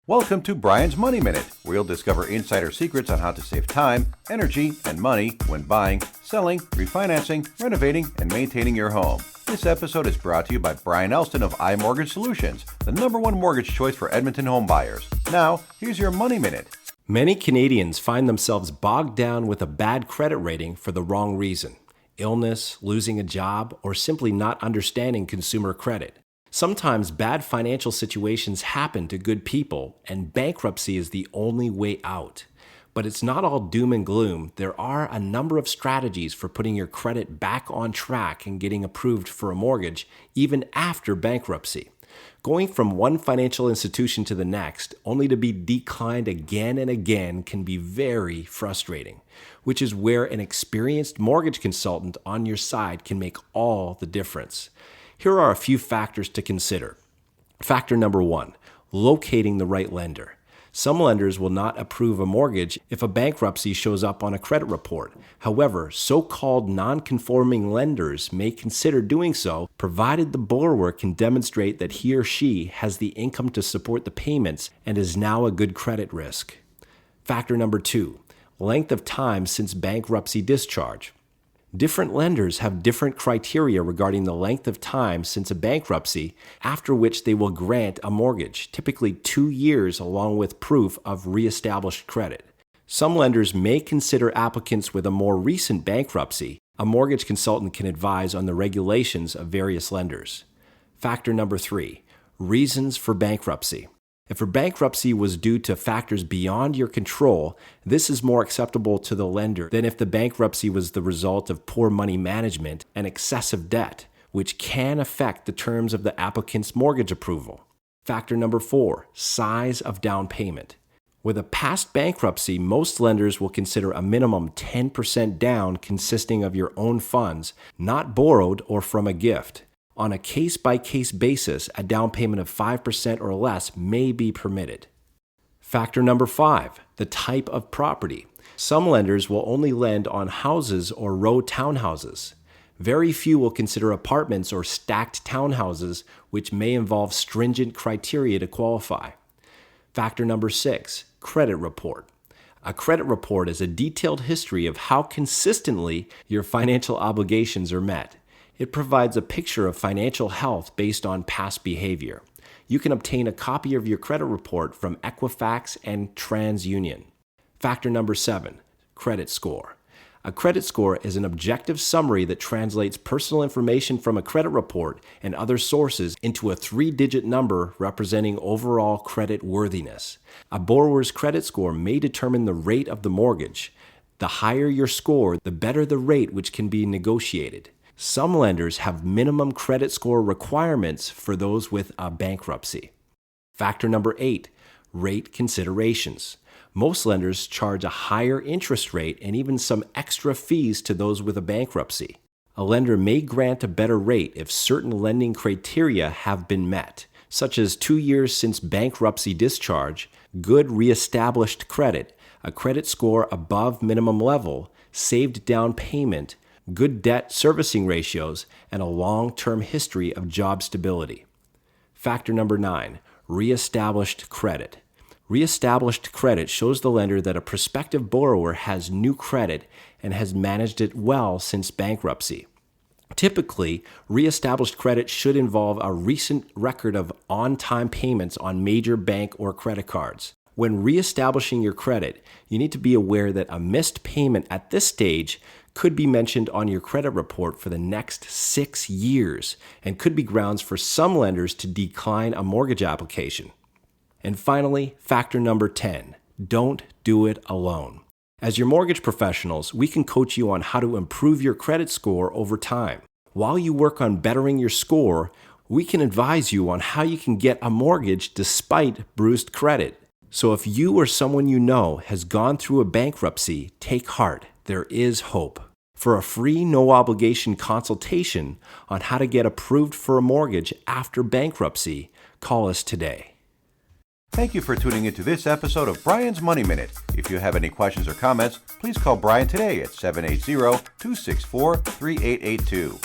Welcome to Brian's Money Minute, where you'll discover insider secrets on how to save time, energy, and money when buying, selling, refinancing, renovating, and maintaining your home. This episode is brought to you by Brian Elston of iMortgage Solutions, the #1 mortgage choice for Edmonton home buyers. Now, here's your Money Minute. Many Canadians find themselves bogged down with a bad credit rating for the wrong reason: illness, losing a job, or simply not understanding consumer credit. Sometimes bad financial situations happen to good people, and bankruptcy is the only way out. But it's not all doom and gloom. There are a number of strategies for putting your credit back on track and getting approved for a mortgage, even after bankruptcy. Going from one financial institution to the next, only to be declined again and again, can be very frustrating, which is where an experienced mortgage consultant on your side can make all the difference. Here are a few factors to consider. Factor number 1, locating the right lender. Some lenders will not approve a mortgage if a bankruptcy shows up on a credit report. However, so-called non-conforming lenders may consider doing so, provided the borrower can demonstrate that he or she has the income to support the payments and is now a good credit risk. Factor number 2, length of time since bankruptcy discharge. Different lenders have different criteria regarding the length of time since a bankruptcy, after which they will grant a mortgage, typically 2 years, along with proof of reestablished credit. Some lenders may consider applicants with a more recent bankruptcy. A mortgage consultant can advise on the regulations of various lenders. Factor number 3, reasons for bankruptcy. If a bankruptcy was due to factors beyond your control, this is more acceptable to the lender than if the bankruptcy was the result of poor money management and excessive debt, which can affect the terms of the applicant's mortgage approval. Factor number 4, size of down payment. With a past bankruptcy, most lenders will consider a minimum 10% down consisting of your own funds, not borrowed or from a gift. On a case-by-case basis, a down payment of 5% or less may be permitted. Factor number 5, the type of property. Some lenders will only lend on houses or row townhouses. Very few will consider apartments or stacked townhouses, which may involve stringent criteria to qualify. Factor number 6, credit report. A credit report is a detailed history of how consistently your financial obligations are met. It provides a picture of financial health based on past behavior. You can obtain a copy of your credit report from Equifax and TransUnion. Factor number 7, credit score. A credit score is an objective summary that translates personal information from a credit report and other sources into a 3-digit number representing overall credit worthiness. A borrower's credit score may determine the rate of the mortgage. The higher your score, the better the rate, which can be negotiated. Some lenders have minimum credit score requirements for those with a bankruptcy. Factor number 8, rate considerations. Most lenders charge a higher interest rate and even some extra fees to those with a bankruptcy. A lender may grant a better rate if certain lending criteria have been met, such as 2 years since bankruptcy discharge, good reestablished credit, a credit score above minimum level, saved down payment, good debt servicing ratios, and a long-term history of job stability. Factor number 9, reestablished credit. Reestablished credit shows the lender that a prospective borrower has new credit and has managed it well since bankruptcy. Typically, reestablished credit should involve a recent record of on-time payments on major bank or credit cards. When reestablishing your credit, you need to be aware that a missed payment at this stage could be mentioned on your credit report for the next 6 years and could be grounds for some lenders to decline a mortgage application. And finally, factor number 10, don't do it alone. As your mortgage professionals, we can coach you on how to improve your credit score over time. While you work on bettering your score, we can advise you on how you can get a mortgage despite bruised credit. So if you or someone you know has gone through a bankruptcy, take heart. There is hope. For a free, no-obligation consultation on how to get approved for a mortgage after bankruptcy, call us today. Thank you for tuning into this episode of Brian's Money Minute. If you have any questions or comments, please call Brian today at 780-264-3882.